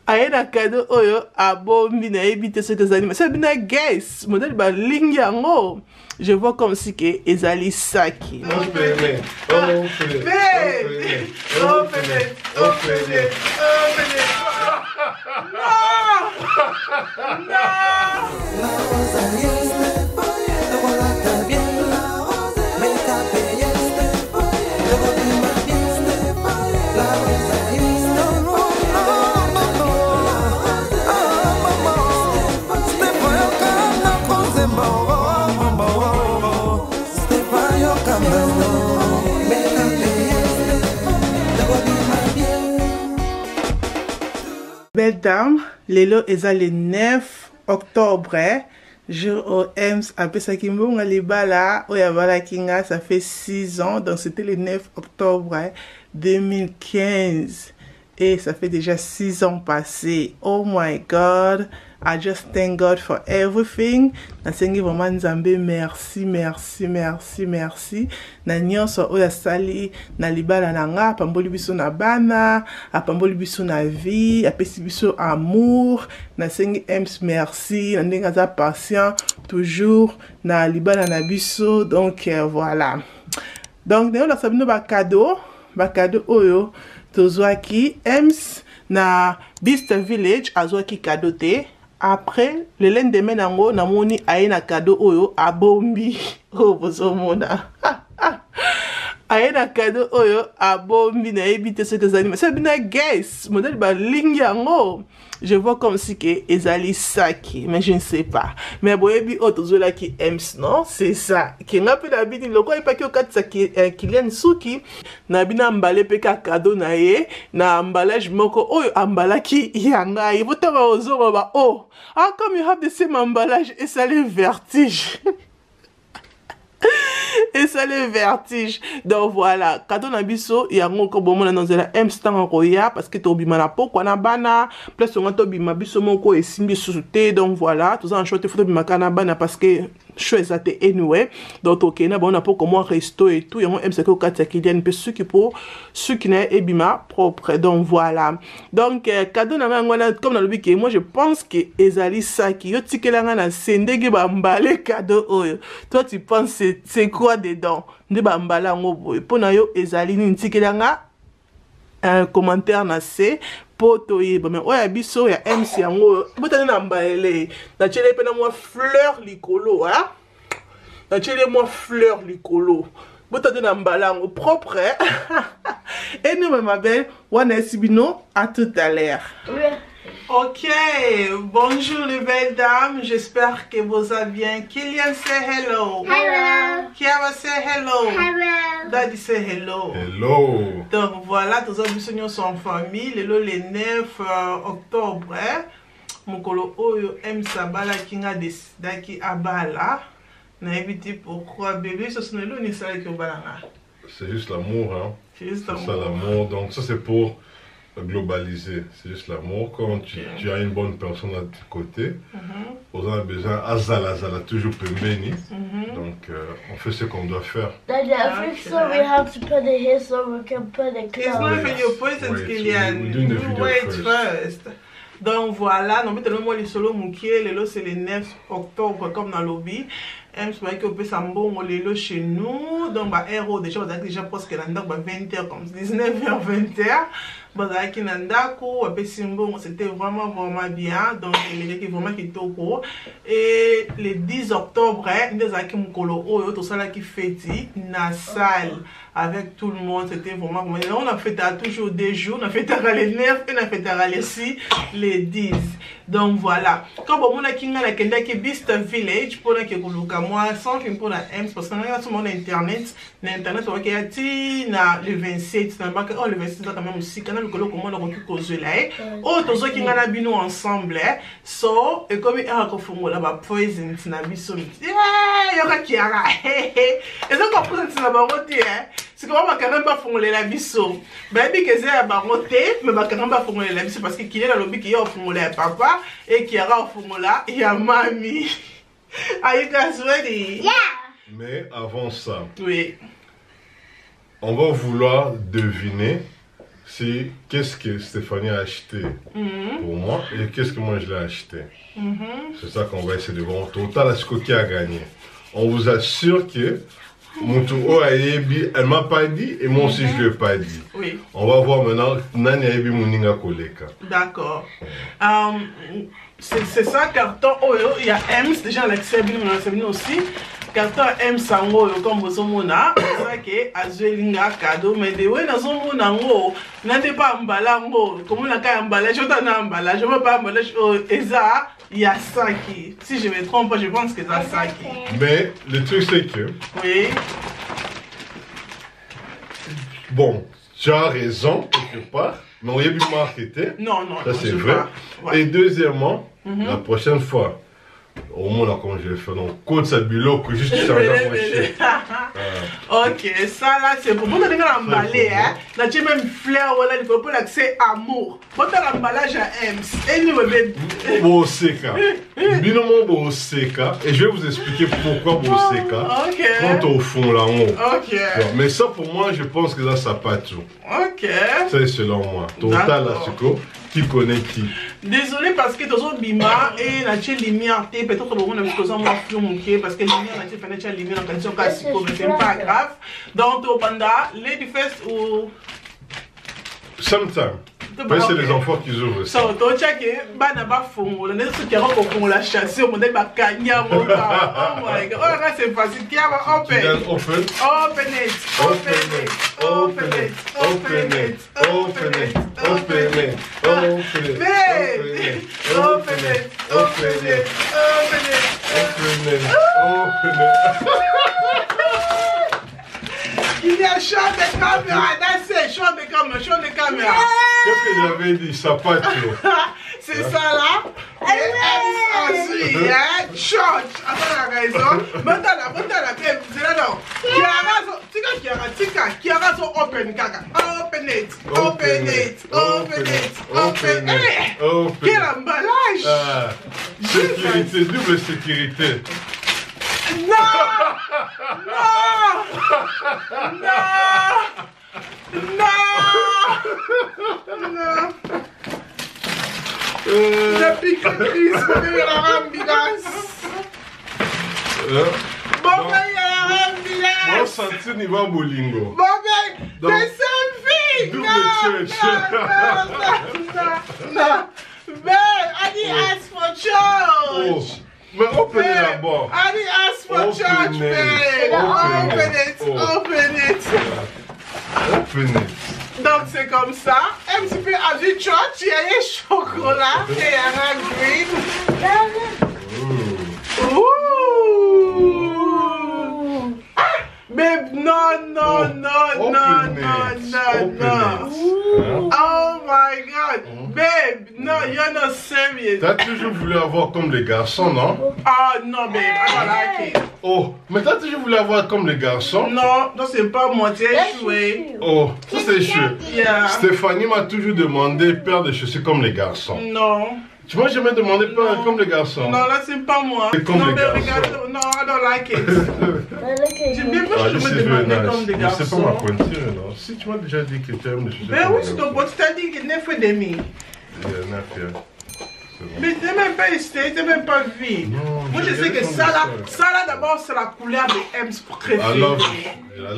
Aena cadeau oyo abombi na ebite ce que zanima. C'est bien guess. Modèle ba lingango. Je vois comme si que ezali saki. Belle dame, lelo eza le 9 octobre, jour au EMS, après ça qui m'a libala, oyabala kinga, ça fait 6 ans, donc c'était le 9 octobre 2015, et ça fait déjà 6 ans passés. Oh my God, I just thank God for everything. Nasengi vraiment nzambe merci, merci, merci, merci. Na nyonso oya sali na libala nanga, apamboli biso na bana, apamboli biso na vie, apesi biso amour. Nasengi EMS merci, na ndenga za patient toujours na libala na biso. Donc voilà. Donc nous la sabino ba cadeau oyo tozwaki EMS na Beast Village azwaki cadeau te. Après, le lendemain nango namoni aye na cadeau oyo abombi. Oh bozomona. Aye na cadeau oyo abombi na ebite ce que zanima. C'est bien guess. Modèle ba lingango. Je vois comme si que ezali saki, mais je ne sais pas. Mais boyebi otozola ki EMS, non? C'est ça. Ki ngapi na bini loko ipa ki okatisa ki Kylian Suki na bina mbale peka cadeau na ye na emballage moko oyo ambalaki yanga. Il faut taba ozoro ba oh. Ah comme you have the same emballage et ça les vertige. Et ça le vertige. Donc voilà, cadeau na biso yango ko bomona nzela EMS tanga koya parce que to bima na poko na bana plus on to bima biso moko esimbi susute. Donc voilà, tout ça en short photo bima kana bana parce que chose à te anyway. Donc ok na bon na poko moi resto et tout yango EMS ko kati Kylian pe ceux qui na ebima propre. Donc voilà. Donc cadeau na ngwana comme na lobi que moi je pense que ezali saki yo tikelanga na sendege ba mbale cadeau oyo. Toi tu penses c'est quoi dedans? Ne bambala ngobo. Pona yo ezali ni tikelanga un commentaire na se poto yeba mais oya biso ya EMS yango botani na mbaele na chele pe na moi fleur likolo hein na chele moi fleur likolo botani na mbalango propre et nous ma belle wana sibino à tout à l'heure. Ok, bonjour les belles dames, j'espère que vous allez bien. Kylian say hello. Hello. Kiara say hello. Hello. Daddy say hello. Hello. Donc voilà, tous les bisous sont en famille. Le 9 octobre, mokolo oyo EMS abala kinga desidaki abala. Na ebiti pourquoi bébé ce sont le nisala ki obalanga. C'est juste l'amour, hein. C'est juste ça l'amour. l'amour. Donc ça c'est pour globaliser. C'est juste l'amour. Quand tu as une bonne personne à tes côtés, on a besoin azala toujours pembeni. Donc on fait ce qu'on doit faire. Daddy, I think so we have to put it here so we can put the It's not clothes. even your point, Wait, Kylian. we're doing the You video wait first. first. Donc voilà, nous mettons le solo moukier, le c'est le 9 octobre comme dans le lobby. EMS va que peut s'embon le chez nous. Donc bah héros déjà on a déjà presque dans 20h comme 19h 20h. Bon là qui nandako après Simbo c'était vraiment bien. Donc il est vraiment qui toko et le 10 octobre nous avons mukolo oyo tout ça là qui fêti na salle avec tout le monde, c'était vraiment on a fait toujours des jours, on a fait les 9 et on a fait les 6 les 10. Donc voilà, quand on a kinga la kenda ki Beast Village pour que kuluka moi sans film pour la EMS parce qu'on a sur mon internet on va ti na le 27 na ba oh le 27 quand même aussi quand le kolo comment on va causer là oh tous ceux qui ngana bino ensemble so et comme il a ko fungola ba poison na biso yo ka kiara et ça ko poison na ba ngoti c'est comment ma caramba pas fongoler la biso baby que c'est ba ngote mais ma caramba fongoler la biso parce que qu'il est dans le lobby qui a fongoler papa et qui a fongola il y a mamie. Are you guys ready? Yeah. Mais avant ça, Oui. on va vouloir deviner c'est qu'est-ce que Stéphanie a acheté pour moi et qu'est-ce que moi je l'ai acheté. C'est ça qu'on va essayer de voir. Au total, ce qui a gagné. On vous assure que Moutouo Ayebi, elle m'a pas dit et moi aussi je lui ai pas dit. Oui. On va voir maintenant Nani Ayebi Mouninga Koleka. D'accord. C'est ça, carton Oyo. Il y a Ems, déjà l'accès aussi. Carton Ems Sango, comme vous savez, c'est ça qui est Azuelinga cadeau. Mais de ouais, dans son monde, n'était pas emballango. Comme on a qu'à emballer, je t'en ai emballage. Je ne veux pas emballer. Et ça, il y a ça qui. Si je me trompe pas, je pense que c'est ça qui. Mais le truc, c'est que. Oui. Bon, tu as raison, quelque part. Mais on y a pu marketer. Non, non, ça c'est vrai. Ouais. Et deuxièmement, la prochaine fois, au moins là, comme je vais faire, donc, code sa bilo, que juste changer mon chien. Ok, ça là, c'est pour vous donner l'emballé, hein. Là, tu as même fleur, voilà, il faut pas l'accès amour. Quand tu as l'emballage à Ems, et nous, Boseka. Binomo Boseka. Et je vais vous expliquer pourquoi Boseka. Ok. Quand au fond là-haut. Ok. Mais ça, pour moi, je pense que ça pas tout. Ok. Ça, c'est selon moi. Total, là, qui connaît qui. Désolé parce que dans Bima et la lumière, peut-être que on a besoin de faire parce que la lumière, la lumière en condition classique, mais c'est pas grave. Donc, au panda, Lady Fest ou. Sometimes. C'est les enfants qui ouvrent ça. So, tu sais que Banaba Fongo, les gens qui ont la chasse, on modèle Bakanya, oh my god, oh là c'est facile, qui a open. Open it, open it, open it, open it, open it, open it, open it, open it, open it, open it, open it. Il y a champ de caméra, c'est champ de caméra. Qu'est-ce que j'avais dit? Ça pas trop. C'est ça là. Ensuite, hein? Church. Attends la raison. Maintenant la paix. C'est là non. Kiara so open kaka. Open it. Open it. Open it. Open it. Quel emballage. Sécurité, double sécurité. Non! Non! Non! Non! Depuis que Chris fait la ambulance. Bon, il y a la ambulance. Bon, sentir niveau bolingo. Bon, mais c'est selfie. Double church. Non. Ben, I didn't ask for church. Mais open it d'abord. I didn't ask for church, man. Open it. Open it. Open it. Donc c'est comme ça. Un petit peu à du church, il y a un chocolat et un green. Babe, non. Oh my god. Babe, no, you're not serious. T'as toujours voulu avoir comme les garçons, non? Oh non, babe, I don't like it. Oh, mais t'as toujours voulu avoir comme les garçons? Non, c'est pas moi, tu es échoué. Oh, ça c'est échoué. Yeah. Stéphanie m'a toujours demandé paire de chaussures comme les garçons. Non. Tu m'as jamais demandé paire comme les garçons? Non, là c'est pas moi. C'est comme non, les mais garçons. Non, I don't like it. J'aime bien que je me demande comme des garçons. C'est pas ma pointure, non? Si tu m'as déjà dit que tu aimes les chaussures. Ben oui, c'est ton pote, tu t'as dit qu'il n'est fait des mi. Mais t'es même pas essayé, t'es même pas vu. Moi je sais que ça là d'abord c'est la couleur de Ems préférée. I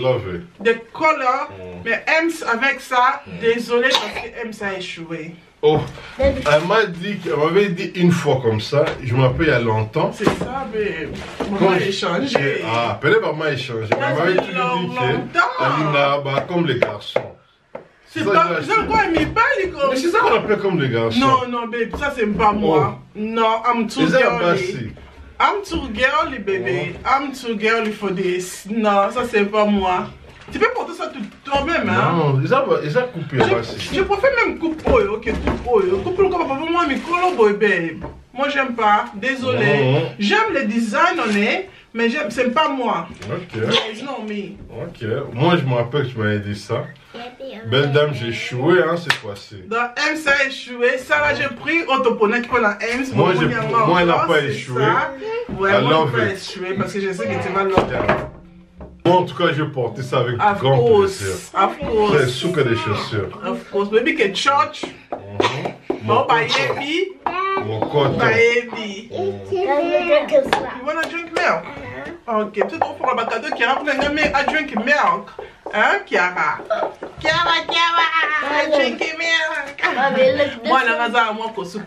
love it. The color, mais Ems avec ça, désolé parce que Ems a échoué. Oh, elle m'avait dit une fois comme ça, je me rappelle il y a longtemps. C'est ça, mais maman a échangé. Ah, peut-être maman a échangé. Elle m'avait toujours dit que Alina, bah, comme les garçons. C'est pas, j'ai encore aimé pas les comme. Mais c'est ça qu'on appelle comme les garçons. Non, babe, ça c'est pas moi. Non, I'm too girly. I'm too girly, baby. I'm too girly for this. Non, ça c'est pas moi. Tu peux porter ça toi-même, hein? Non, ils ont coupé. Je préfère même couper oil, ok, coupe oil. Coupe le corps, moi, mais color boy, babe. Moi, j'aime pas, désolé. J'aime le design, on est, mais c'est pas moi. Ok. It's not me. Ok. Moi, je me rappelle que tu m'avais dit ça. Belle dame, j'ai échoué, hein, cette fois-ci. Dans Ems a échoué. Ça, là, j'ai pris Autopona qui prend la Ems. Moi, elle n'a pas échoué. Ouais, moi, je vais échouer parce que je sais que tu vas l'autre. Moi, en tout cas, je portais ça avec grand plaisir. Of course. Très souka des chaussures. Of course. Maybe que church. Oh, baby. Mon coton. Baby. Can we drink a You snack? wanna drink milk? Ok, peut-être on fera un cadeau qui a à drink milk. Hein, Kiara? Kiara, drink milk. Mommy, look, Moi, this la raza à moi, kosu.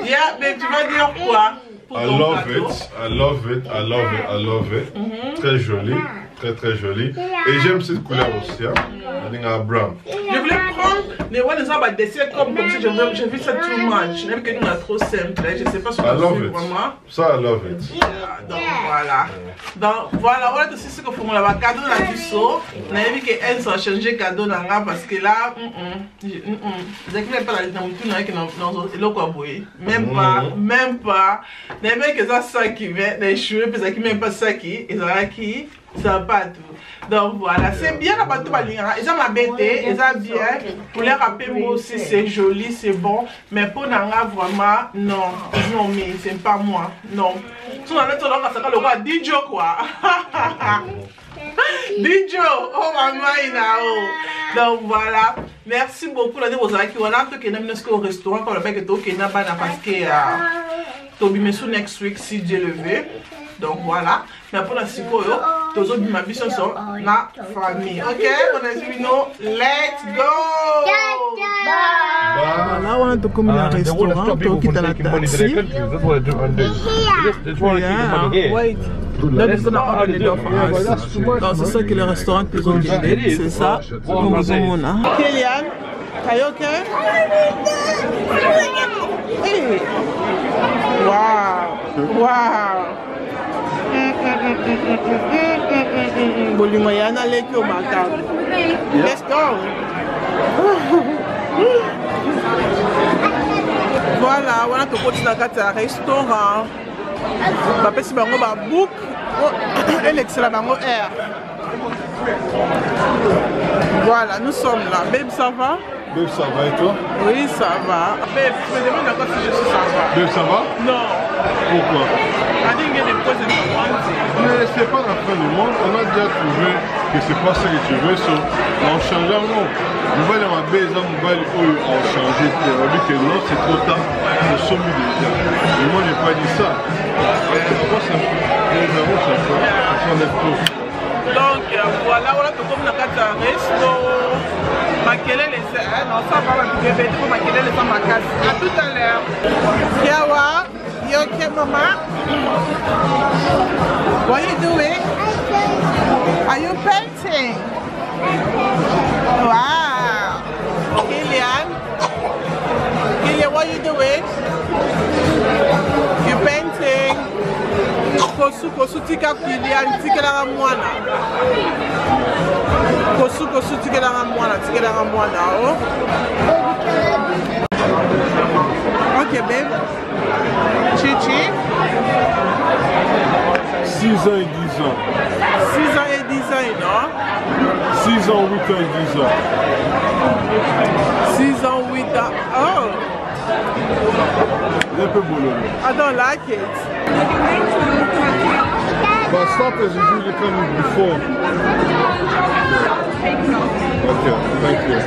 Yeah, mais tu vas dire quoi? I love it, I love it, I love it, I love it. Très joli, très joli. Et j'aime cette couleur aussi, hein. Brown. Je voulais prendre les one des desserts comme ça, j'ai vu ça too much. Même que nous, on a trop simple, je sais pas ce I qu'on love fait it. vraiment. Ça, I love it. Donc voilà. Donc voilà, voilà tout ce que faut mon là cadeau là du saut. On a vu que elle s'est changé cadeau là parce que là j'ai même pas la dans tout là qui dans le quoi boy. Même pas. Les mecs que ça qui vient les cheveux puis ça qui même pas ça qui et ça qui ça pas tout. Donc voilà, c'est bien la bateau balingara. Ils ont ma bête, ils ont bien. Pour les rappeler moi aussi c'est joli, c'est bon, mais pour Nanga vraiment non, mais c'est pas moi. Non. Tu n'as pas le roi Dijo quoi. Dijo, oh maman il a oh. Donc voilà, merci beaucoup la déposé qui on a tout qui n'aime au restaurant quand le mec est au qui n'a pas parce que Tobi me sous next week si Dieu le veut. Donc voilà, mais pour la siko yo, tous autres ma mission sont la famille. Ok, on a dit non, let's go. Voilà, on a tout comme un restaurant, tout qui est dans la taxi. Yeah, wait. That is gonna open the door for us. Donc c'est ça que le restaurant qu'ils ont gagné, c'est ça. Kylian, are you okay? Hey. Wow, wow. Bolimo yana leki o makabo. Let's go. Voilà, on a tout côté dans un restaurant. Ba pesi bango ba book. Elle excellent bango air. Voilà, nous sommes là. Babe, ça va? Babe, ça va et toi? Oui, ça va. Babe, tu me demandes encore si je suis ça va. Babe, ça va? Non. Pourquoi? I didn't get it because it's one thing. Mais c'est pas la fin du monde, on a déjà trouvé que c'est pas ça que tu veux, so, en changeant, non. Mobile ma base, mobile a changé, on dit que non, c'est trop tard, c'est sommet déjà. Mais moi, j'ai pas dit ça. Pourquoi ça les euros, ça fait donc voilà, voilà tout comme dans un resto. Makelele, non, ça va, bébé, il faut makelele sans ma casse. À tout à l'heure. Kiawa, you okay, mama? What are you doing? Are you painting? Wow. Kylian, what are you doing? You painting? Kosu tika Kylian, tika la mwana. Kosu tika la mwana, oh. Ok, babe. Chichi. 6 ans et 10 ans. 6 ans et 10 ans, non? 6 ans, 8 ans et 10 ans. 6 ans, 8 ans. Oh! Un peu boulot. I don't like it. But stop as usually coming before. Okay, thank you.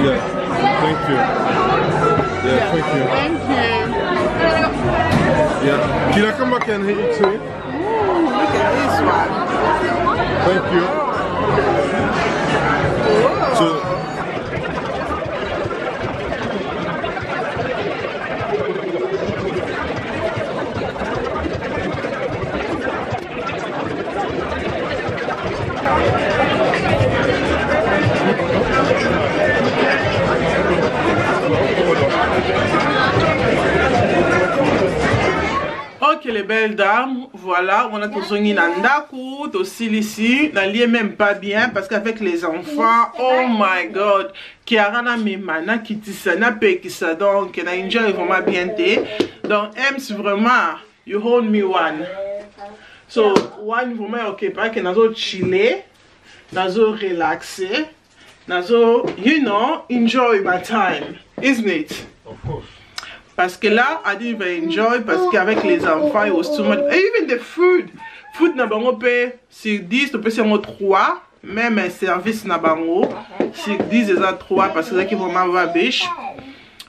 Yeah, thank you. Yeah, thank you. Thank you. Yeah. Can I come back and hit it too? Ooh, look at this one. Thank you. Whoa. So, Ok les belles dames, voilà, on a tous un nandaku, aussi ici, la lié même pas bien parce qu'avec les enfants, oh my god, Kiarana Mimana qui tisana pekisa donc na enjoy vraiment bien té. Donc Ems vraiment, you hold me one. So one vraiment ok pas que nazo chiller, nazo relaxer, nazo you know enjoy my time, isn't it? of course. Parce que là, I didn't even enjoy parce qu'avec les enfants, it was too much. And even the food food na bango pe sur 10 to pe c'est 3 même un service na bango sur 10 eza 3 parce que ça qui vraiment va biche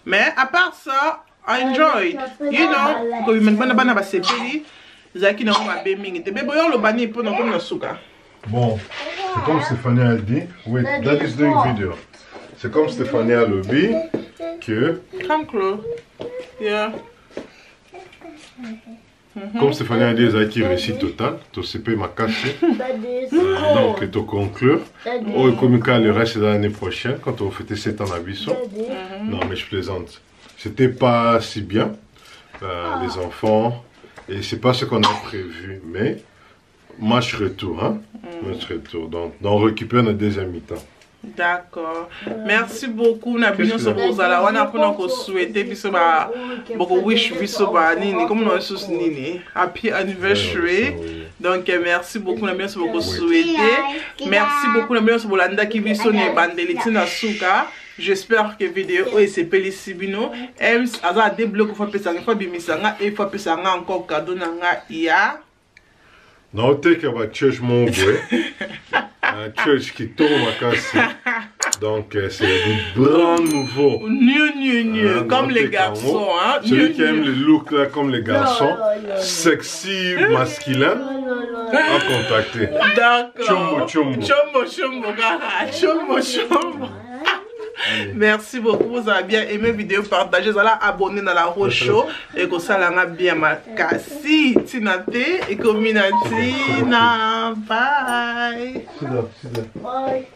mais à part ça I enjoyed you know ko bimana bana ba sepeli zaki na ma be mingi te be boyo lo bani po na ko na suka. Bon, c'est comme Stéphanie a dit. Wait, that is doing video. C'est comme Stéphanie a le dit que. Come close. Yeah. Comme Stéphanie a dit, Zaki réussit total. Tu sais pas ma cassé. Donc, tu conclure. Oh, comme le reste de l'année prochaine, quand on fêtait 7 ans à Bisson. Non, mais je plaisante. C'était pas si bien, les enfants. Et c'est pas ce qu'on a prévu. Mais, match retour, hein. Match retour. Donc, on récupère notre deuxième mi-temps. D'accord. Merci beaucoup. Na bino so bozala wana pona ko souhaiter biso ba boko wish biso ba nini comme no sus nini happy anniversary. Donc merci beaucoup na bino so boko souhaiter. Merci beaucoup na bino so bolanda ki biso ne bandeliti na suka. J'espère que vidéo est sepeli bino ems aza débloquer fois pesanga fois bimisanga et fois pesanga encore cadeau na nga ya. Non, t'es que va church mon boy. Un church qui tombe à casser. Donc, c'est du grand nouveau. Comme les garçons. Hein? Celui qui aime le look là, comme les garçons. Sexy, masculin. À contacter. D'accord. Chombo. Merci beaucoup, vous avez bien aimé la vidéo, partagez, vous allez abonner dans la Rose Show et que ça l'a bien marqué. Si Tinate et Kominatina, bye. Bye.